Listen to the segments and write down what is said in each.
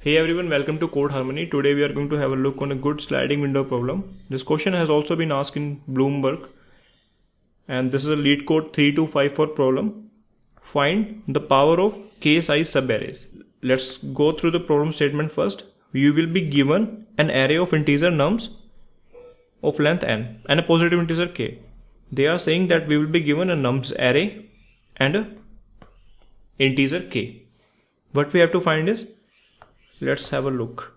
Hey everyone, welcome to Code Harmony. Today we are going to have a look on a good sliding window problem. This question has also been asked in Bloomberg, and this is a LeetCode 3254 problem. Find the power of k size subarrays. Let's go through the problem statement first. You will be given an array of integer nums of length n and a positive integer k. They are saying that we will be given a nums array and a integer k. What we have to find is, let's have a look.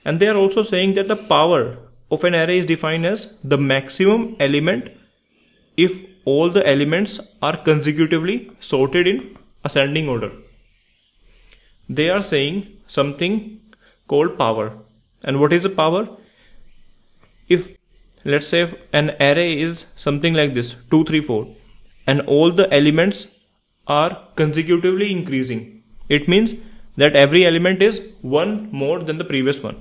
And they are also saying that the power of an array is defined as the maximum element if all the elements are consecutively sorted in ascending order. They are saying something called power. And what is a power? If let's say an array is something like this, 2, 3, 4, and all the elements are consecutively increasing, it means that every element is one more than the previous one.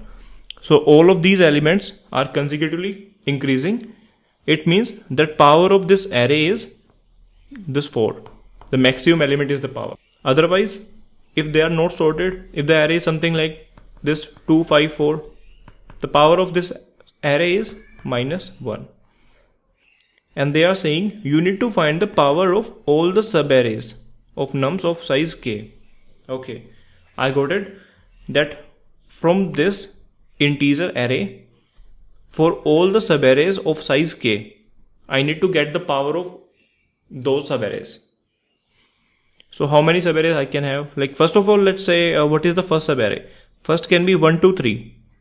So all of these elements are consecutively increasing. It means that power of this array is this 4. The maximum element is the power. Otherwise, if they are not sorted, if the array is something like this 2, 5, 4, the power of this array is -1. And they are saying you need to find the power of all the subarrays of nums of size k. Okay. I got it, that from this integer array, for all the subarrays of size k, I need to get the power of those subarrays. So how many subarrays I can have? Like, first of all, let's say what is the first subarray? First can be 1, 2, 3.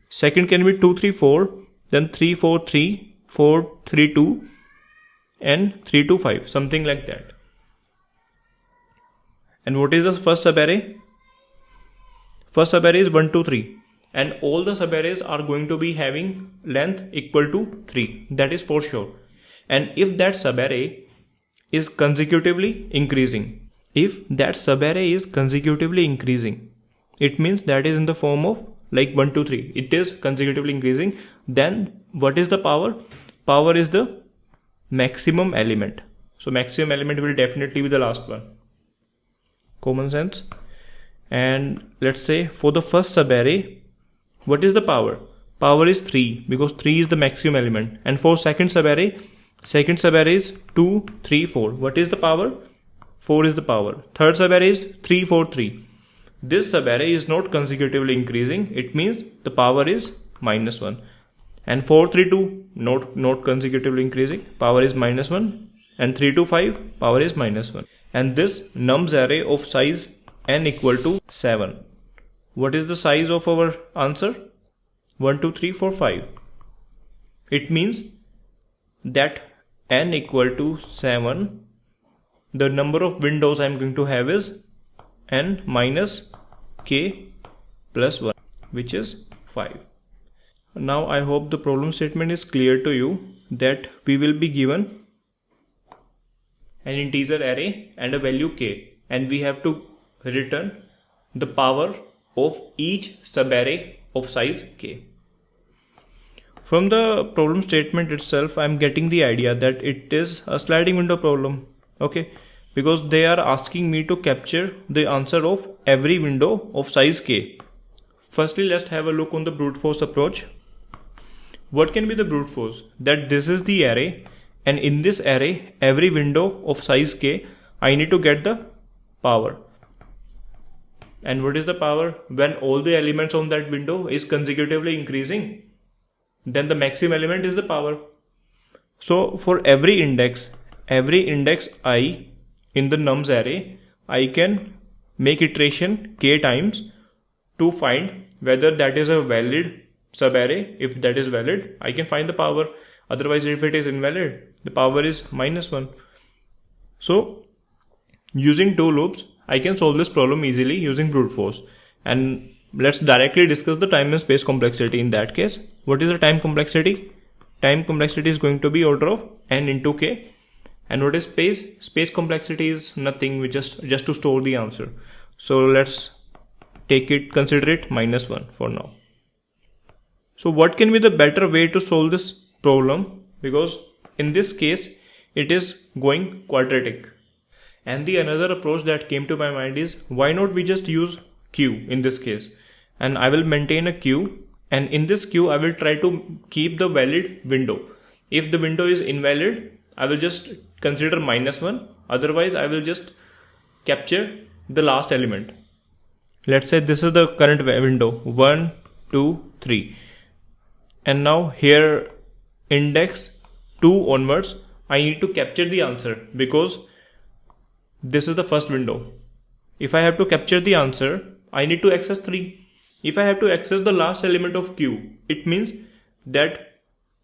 Second can be 2, 3, 4. Then 3, 4, 3, 4, 3, 2, and 3, 2, 5. Something like that. And what is the first subarray? First subarray is 1, 2, 3, and all the subarrays are going to be having length equal to 3. That is for sure. And if that subarray is consecutively increasing, it means that is in the form of like 1, 2, 3. It is consecutively increasing. Then what is the power? Power is the maximum element. So maximum element will definitely be the last one. Common sense. And let's say for the first subarray, what is the power? Power is 3, because 3 is the maximum element. And for second subarray is 2, 3, 4. What is the power? 4 is the power. Third subarray is 3, 4, 3. This subarray is not consecutively increasing. It means the power is -1. And 4, 3, 2 not consecutively increasing. Power is -1. And 3, 2, 5 power is -1. And this nums array of size n equal to 7. What is the size of our answer? 1, 2, 3, 4, 5. It means that n equal to 7, the number of windows I am going to have is n minus k plus 1, which is 5. Now I hope the problem statement is clear to you, that we will be given an integer array and a value k, and we have to return the power of each subarray of size k. From the problem statement itself, I am getting the idea that it is a sliding window problem. Okay, because they are asking me to capture the answer of every window of size k. Firstly, let's have a look on the brute force approach. What can be the brute force? That this is the array, and in this array, every window of size k, I need to get the power. And what is the power? When all the elements on that window is consecutively increasing, then the maximum element is the power. So for every index I in the nums array, I can make iteration k times to find whether that is a valid subarray. If that is valid, I can find the power. Otherwise, if it is invalid, the power is -1. So using two loops, I can solve this problem easily using brute force. And let's directly discuss the time and space complexity in that case. What is the time complexity? Time complexity is going to be order of n into k. And what is space? Space complexity is nothing, we just to store the answer. So let's consider it -1 for now. So what can be the better way to solve this problem? Because in this case, it is going quadratic. And the another approach that came to my mind is, why not we just use q in this case? and I will maintain a queue, and in this queue I will try to keep the valid window. If the window is invalid, I will just consider -1, otherwise I will just capture the last element. Let's say this is the current window 1, 2, 3, and now here index 2 onwards I need to capture the answer because this is the first window. If I have to capture the answer, I need to access 3. If I have to access the last element of queue, it means that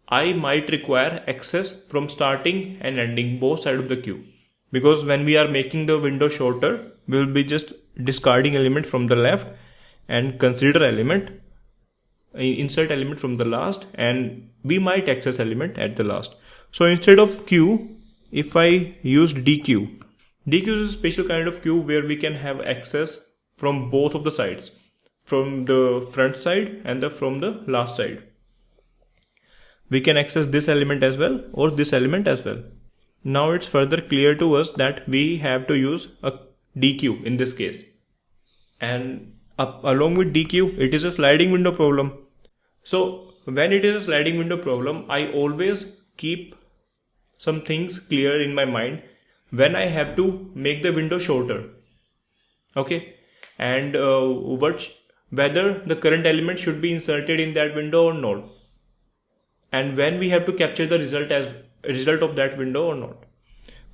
I might require access from starting and ending both sides of the queue, because when we are making the window shorter, we will be just discarding element from the left and consider element, insert element from the last, and we might access element at the last. So instead of queue, if I use DQ is a special kind of queue where we can have access from both of the sides, from the front side and from the last side. We can access this element as well or this element as well. Now it's further clear to us that we have to use a DQ in this case. And along with DQ, it is a sliding window problem. So when it is a sliding window problem, I always keep some things clear in my mind when I have to make the window shorter. Okay, and whether the current element should be inserted in that window or not, and when we have to capture the result as a result of that window or not.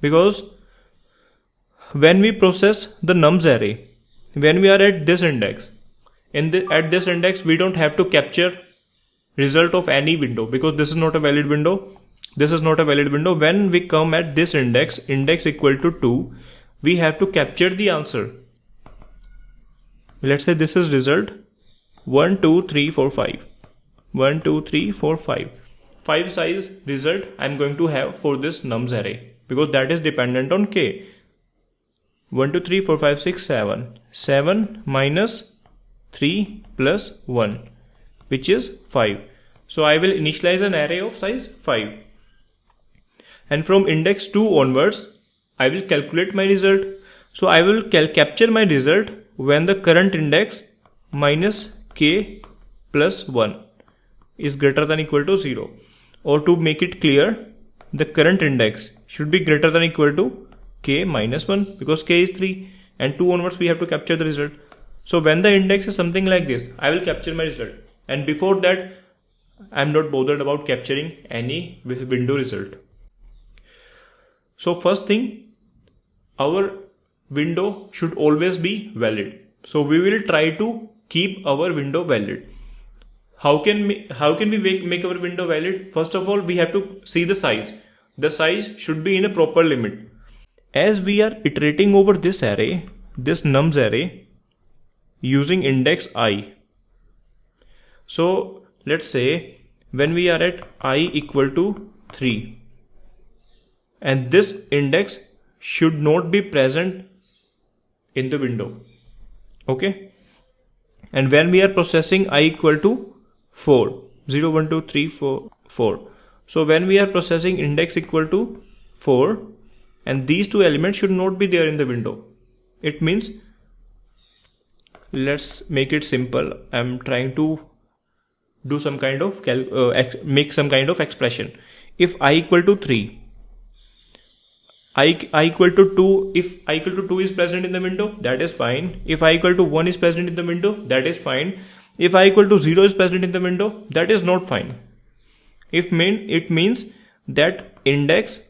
Because when we process the nums array, when we are at this index, at this index we don't have to capture result of any window because this is not a valid window. This is not a valid window. When we come at this index equal to 2, we have to capture the answer. Let's say this is result 1, 2, 3, 4, 5. 1, 2, 3, 4, 5. 5 size result I am going to have for this nums array because that is dependent on k. 1, 2, 3, 4, 5, 6, 7. 7 minus 3 plus 1, which is 5. So I will initialize an array of size 5. And from index 2 onwards, I will calculate my result. So I will capture my result when the current index minus k plus 1 is greater than equal to 0. Or to make it clear, the current index should be greater than equal to k minus 1 because k is 3 and 2 onwards we have to capture the result. So when the index is something like this, I will capture my result. And before that, I am not bothered about capturing any window result. So first thing, our window should always be valid. So we will try to keep our window valid. How can we make our window valid? First of all, we have to see the size. The size should be in a proper limit. As we are iterating over this array, this nums array, using index I. So let's say when we are at I equal to 3, and this index should not be present in the window. Okay, and when we are processing I equal to 4, 0, 1, 2, 3, 4, 4. So when we are processing index equal to 4, and these two elements should not be there in the window. It means, let's make it simple. I'm trying to do some kind of make some kind of expression. If I equal to 3, I equal to 2, if I equal to 2 is present in the window, that is fine. If I equal to 1 is present in the window, that is fine. If I equal to 0 is present in the window, that is not fine. It means that index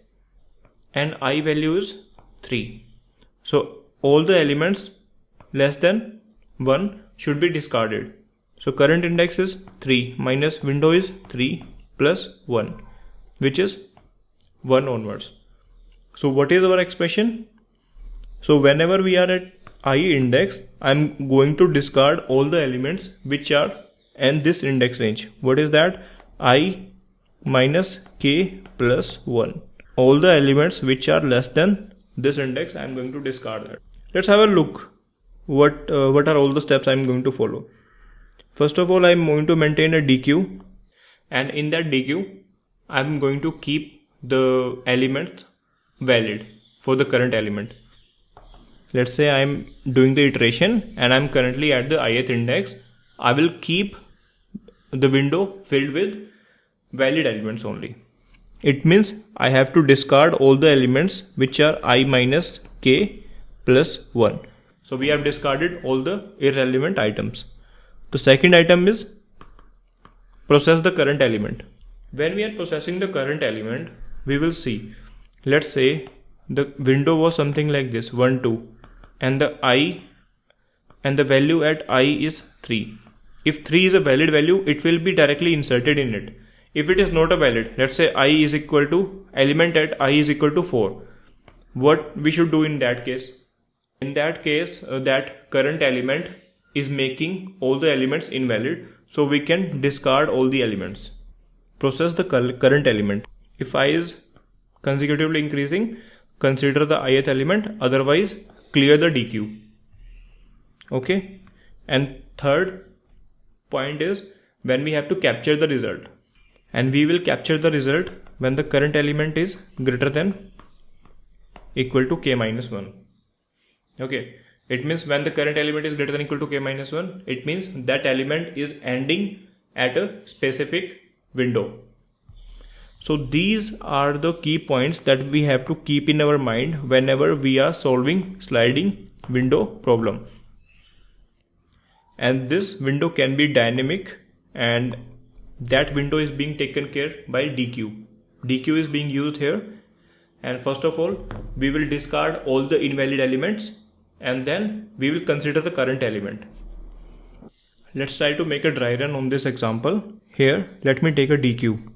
and I value is 3. So all the elements less than 1 should be discarded. So current index is 3 minus window is 3 plus 1, which is 1 onwards. So what is our expression? So whenever we are at I index, I'm going to discard all the elements which are in this index range. What is that? I minus k plus 1. All the elements which are less than this index, I'm going to discard that. Let's have a look. What are all the steps I'm going to follow? First of all, I'm going to maintain a DQ, and in that DQ, I'm going to keep the element valid for the current element. Let's say I'm doing the iteration and I'm currently at the ith index. I will keep the window filled with valid elements only. It means I have to discard all the elements which are I minus k plus 1. So we have discarded all the irrelevant items. The second item is process the current element. When we are processing the current element, we will see, let's say the window was something like this 1 2 and the I and the value at I is 3. If 3 is a valid value, it will be directly inserted in it. If it is not a valid, let's say I is equal to element at I is equal to 4. What we should do in that case? In that case, that current element is making all the elements invalid, so we can discard all the elements. Process the current element. If I is consecutively increasing, consider the ith element, otherwise clear the DQ. Okay. And third point is when we have to capture the result, and we will capture the result when the current element is greater than equal to k minus 1. Okay, it means when the current element is greater than equal to k minus 1, it means that element is ending at a specific window. So these are the key points that we have to keep in our mind whenever we are solving sliding window problem. And this window can be dynamic, and that window is being taken care by DQ. DQ is being used here, and first of all we will discard all the invalid elements and then we will consider the current element. Let's try to make a dry run on this example. Here let me take a DQ.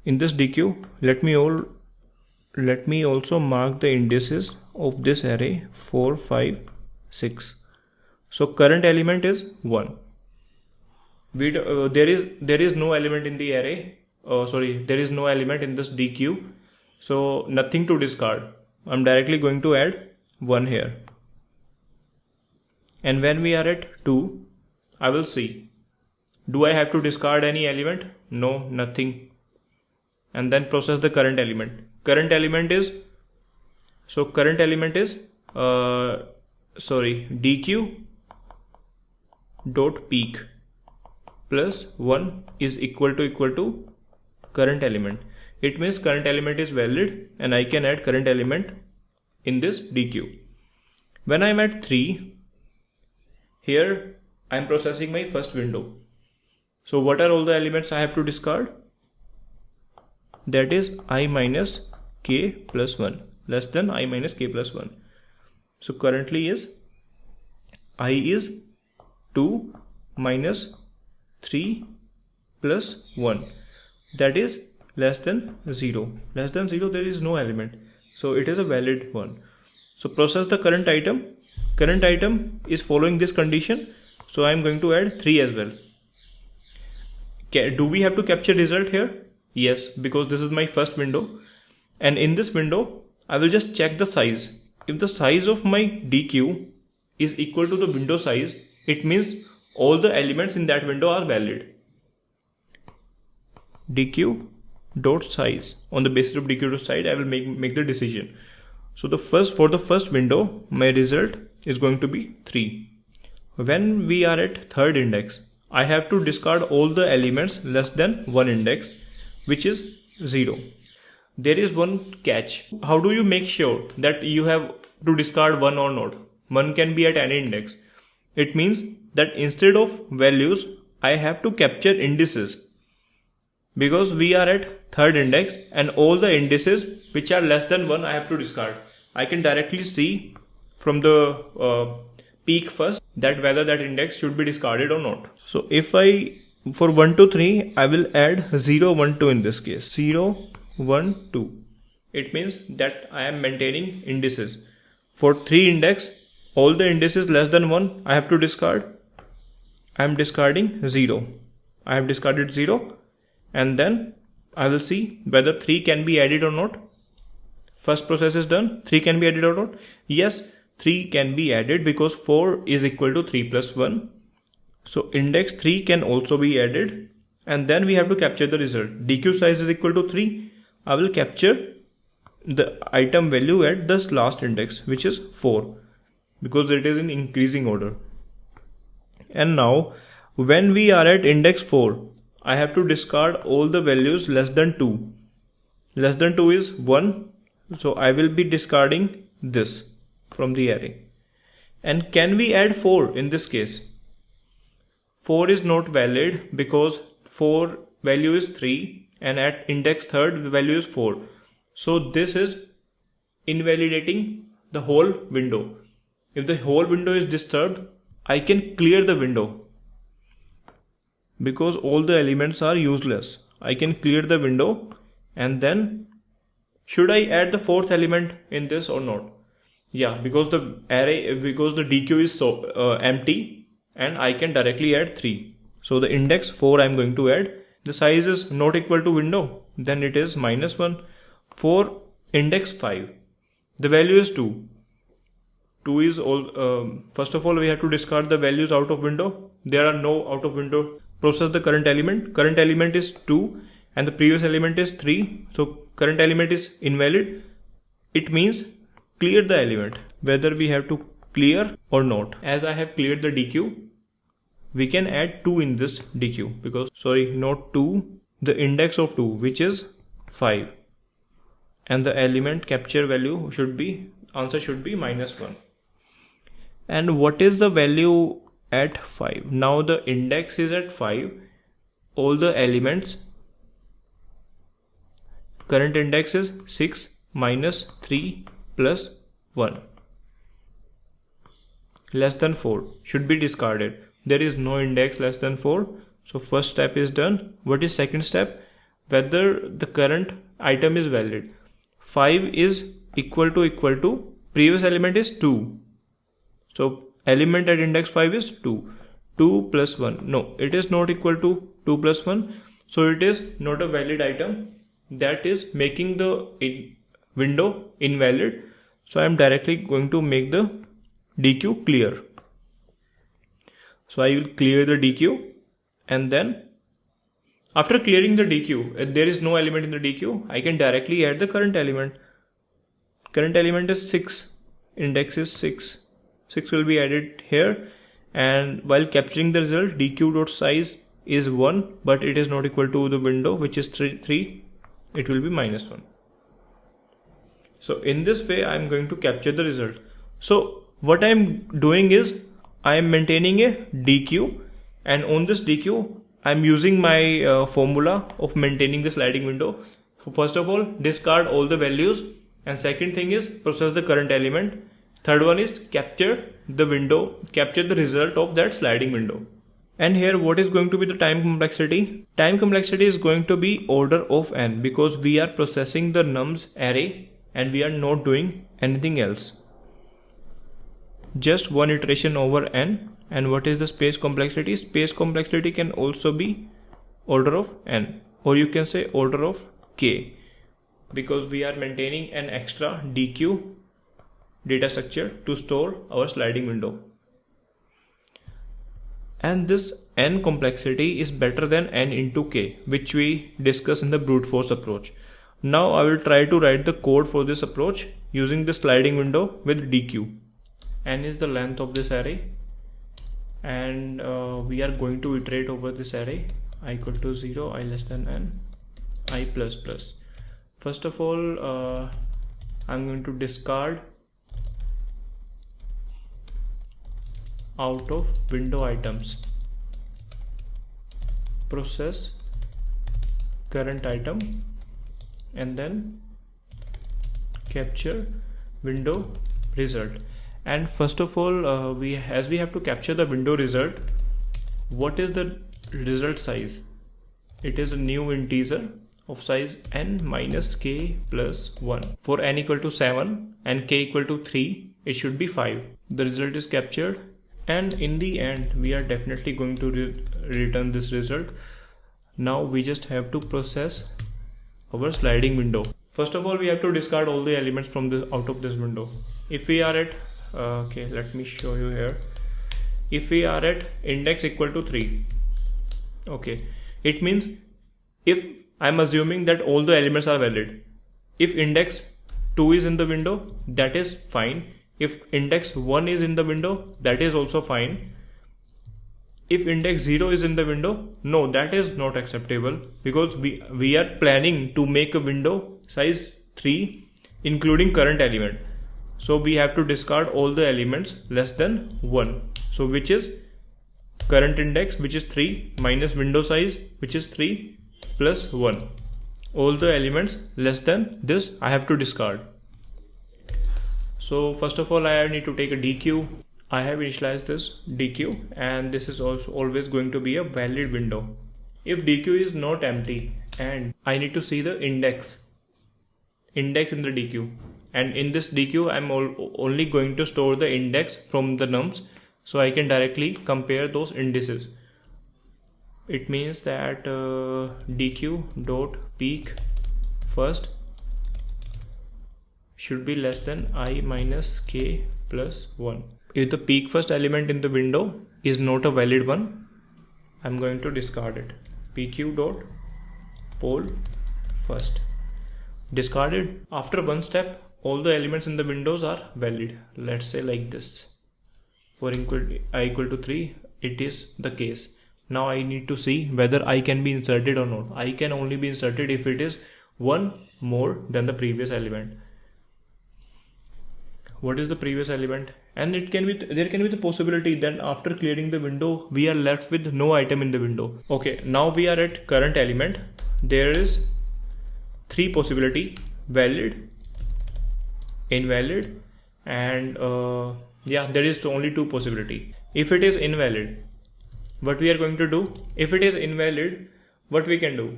In this DQ let me also mark the indices of this array 4 5 6. So current element is 1. There is no element in the array. There is no element in this DQ, so nothing to discard. I'm directly going to add 1 here. And when we are at 2, I will see, do I have to discard any element? No, nothing. And then process the current element. Current element is DQ dot peak plus 1 is equal to current element. It means current element is valid and I can add current element in this DQ. When I'm at 3, here I'm processing my first window. So what are all the elements I have to discard? That is I minus k plus 1, less than I minus k plus 1. So currently is I is 2 minus 3 plus 1, that is less than 0. Less than 0, there is no element, so it is a valid one. So process the current item. Current item is following this condition, so I am going to add 3 as well. Do we have to capture result here? Yes, because this is my first window, and in this window I will just check the size. If the size of my DQ is equal to the window size, it means all the elements in that window are valid. DQ dot size. On the basis of DQ dot size, I will make the decision. So for the first window, my result is going to be 3. When we are at third index, I have to discard all the elements less than 1 index, which is 0. There is one catch. How do you make sure that you have to discard 1 or not? 1 can be at any index. It means that instead of values, I have to capture indices. Because we are at third index and all the indices which are less than 1 I have to discard. I can directly see from the peak first that whether that index should be discarded or not. So if for 1 to 3, I will add 0 1 2 in this case. 0 1 2. It means that I am maintaining indices. For 3 index, all the indices less than 1 I have to discard. I am discarding 0. I have discarded 0. And then I will see whether 3 can be added or not. First process is done. 3 can be added or not. Yes, 3 can be added because 4 is equal to 3 plus 1. So index 3 can also be added. And then we have to capture the result. DQ size is equal to 3. I will capture the item value at this last index, which is 4, because it is in increasing order. And now when we are at index 4, I have to discard all the values less than 2. Less than 2 is 1, so I will be discarding this from the array. And can we add 4 in this case? 4 is not valid because 4 value is 3 and at index 3rd the value is 4. So this is invalidating the whole window. If the whole window is disturbed, I can clear the window. Because all the elements are useless, I can clear the window. And then should I add the 4th element in this or not? Yeah, because the DQ is so empty and I can directly add 3. So the index 4 I am going to add. The size is not equal to window, then it is -1. For index 5, the value is 2. 2 is all. First of all, we have to discard the values out of window. There are no out of window. Process the current element. Current element is 2 and the previous element is 3. So current element is invalid. It means clear the element, whether we have to clear or not. As I have cleared the DQ, we can add 2 in this DQ because, sorry, not 2, the index of 2, which is 5. And the element capture value should be, answer should be -1. And what is the value at 5? Now the index is at 5. All the elements, current index is 6 minus 3 plus 1. Less than 4 should be discarded. There is no index less than 4. So first step is done. What is second step? Whether the current item is valid. 5 is equal to previous element is 2. So element at index 5 is 2. 2 plus 1. No, it is not equal to 2 plus 1. So it is not a valid item. That is making the window invalid. So I am directly going to make the DQ clear. So I will clear the DQ, and then after clearing the DQ, if there is no element in the DQ, I can directly add the current element. Current element is 6. Index is 6. 6 will be added here, and while capturing the result, DQ.size is 1, but it is not equal to the window, which is 3. It will be -1. So in this way I am going to capture the result. So what I am doing is I am maintaining a DQ, and on this DQ I am using my formula of maintaining the sliding window. So first of all, discard all the values, and second thing is process the current element. Third one is capture the result of that sliding window. And here what is going to be the time complexity? Time complexity is going to be order of n, because we are processing the nums array and we are not doing anything else. Just one iteration over n. And what is the space complexity? Space complexity can also be order of n, or you can say order of k, because we are maintaining an extra DQ data structure to store our sliding window. And this n complexity is better than n into k, which we discuss in the brute force approach. Now I will try to write the code for this approach using the sliding window with DQ. N is the length of this array, and we are going to iterate over this array. I equal to 0, I less than n, I plus plus. First of all, I'm going to discard out of window items, process current item, and then capture window result. And first of all, as we have to capture the window result, what is the result size? It is a new integer of size n minus k plus 1. For n equal to 7 and k equal to 3, it should be 5. The result is captured, and in the end we are definitely going to return this result. Now we just have to process our sliding window. First of all, we have to discard all the elements from out of this window. If we are at okay, let me show you here. If we are at index equal to 3, okay, it means if I'm assuming that all the elements are valid. If index 2 is in the window, that is fine. If index 1 is in the window, that is also fine. if index 0 is in the window, no, that is not acceptable, because we are planning to make a window size 3 including current element. So we have to discard all the elements less than 1. So which is current index, which is 3, minus window size, which is 3, plus 1. All the elements less than this I have to discard. So first of all, I need to take a DQ. I have initialized this DQ, and this is also always going to be a valid window. If DQ is not empty, and I need to see the index in the DQ, and in this DQ I'm only going to store the index from the nums, so I can directly compare those indices. It means that DQ dot peak first should be less than I minus k plus 1. If the peak first element in the window is not a valid one, I'm going to discard it. PQ dot poll first. Discarded. After one step, all the elements in the windows are valid. Let's say like this. For I equal to 3, it is the case. Now I need to see whether I can be inserted or not. I can only be inserted if it is one more than the previous element. What is the previous element? And there can be the possibility that after clearing the window, we are left with no item in the window. Okay, now we are at current element. There is 3 possibility: valid, invalid, and there is only 2 possibility. If it is invalid, what we are going to do? If it is invalid, what we can do?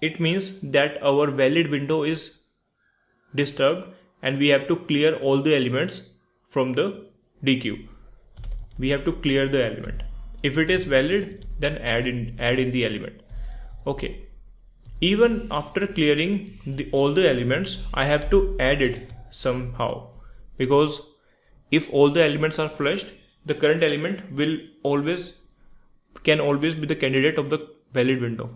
It means that our valid window is disturbed, and we have to clear all the elements from the DQ. We have to clear the element. If it is valid, then add in the element. Okay. Even after clearing all the elements, I have to add it somehow, because if all the elements are flushed, the current element can always be the candidate of the valid window.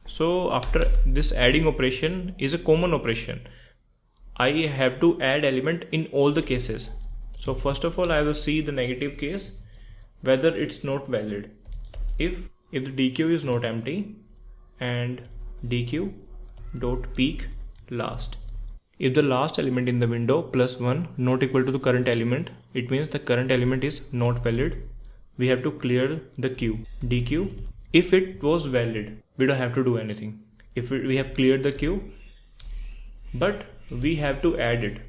So after this adding operation is a common operation. I have to add element in all the cases. So first of all, I will see the negative case, whether it's not valid. If the DQ is not empty, and DQ dot peak last. If the last element in the window plus 1 not equal to the current element, it means the current element is not valid. We have to clear the queue. DQ. If it was valid, we don't have to do anything. If we have cleared the queue, but we have to add it.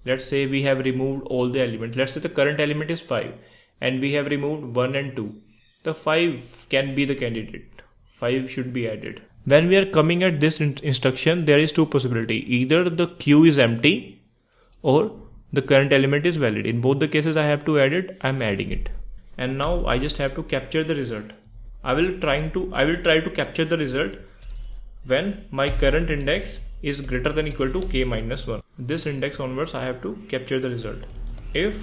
Let's say we have removed all the elements. Let's say the current element is 5 and we have removed 1 and 2. The 5 can be the candidate. 5 should be added. When we are coming at this instruction, there is 2 possibilities. Either the queue is empty or the current element is valid. In both the cases I have to add it. I am adding it. And now I just have to capture the result. I will try to capture the result when my current index is greater than equal to k minus 1. This index onwards I have to capture the result. If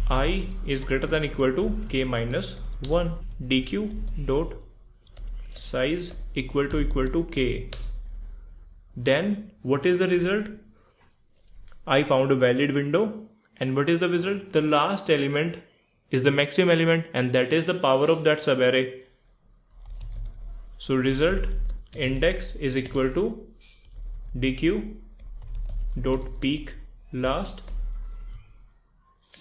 I is greater than equal to k minus 1, dq dot size equal to k, then what is the result? I found a valid window, and what is the result? The last element is the maximum element, and that is the power of that subarray. So result index is equal to dq dot peak last,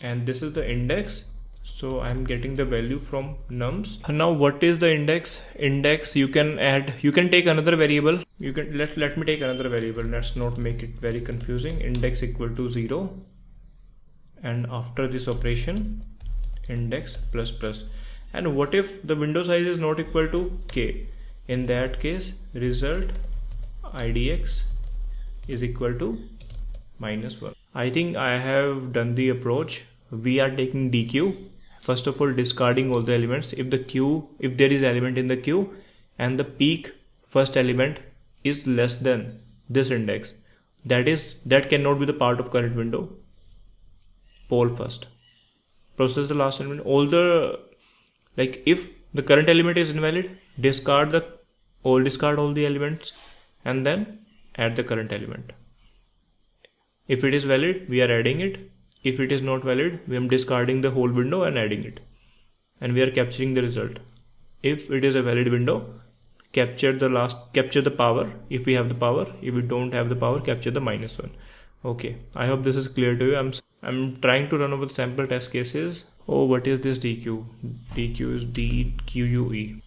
and this is the index. So I'm getting the value from nums. Now what is the index? Index you can add, you can take another variable. You can let me take another variable. Let's not make it very confusing. Index equal to 0, and after this operation index plus plus. And what if the window size is not equal to k? In that case, result idx is equal to minus 1. I think I have done the approach. We are taking dq. First of all, discarding all the elements. If there is element in the queue and the peak first element is less than this index, that cannot be the part of current window. Poll first. Process the last element. If the current element is invalid, discard all the elements and then add the current element. If it is valid, we are adding it. If it is not valid, we are discarding the whole window and adding it. and we are capturing the result. If it is a valid window, capture the power if we have the power. If we don't have the power, capture the -1. Okay, I hope this is clear to you. I'm trying to run over the sample test cases. Oh, what is this DQ? DQ is DQUE.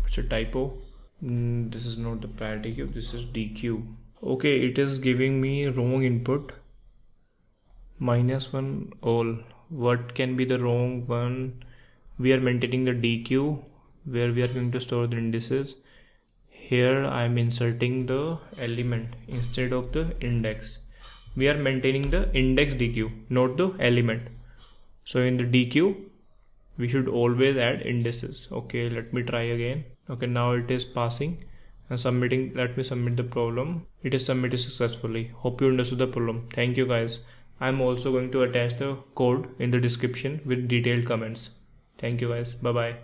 It's a typo. This is not the priority queue, this is DQ. Okay, it is giving me wrong input. -1 all. What can be the wrong one? We are maintaining the DQ where we are going to store the indices. Here I am inserting the element instead of the index. We are maintaining the index DQ, not the element. So in the DQ, we should always add indices. Okay, let me try again. Okay, now it is passing and submitting. Let me submit the problem. It is submitted successfully. Hope you understood the problem. Thank you guys. I'm also going to attach the code in the description with detailed comments. Thank you guys. Bye bye.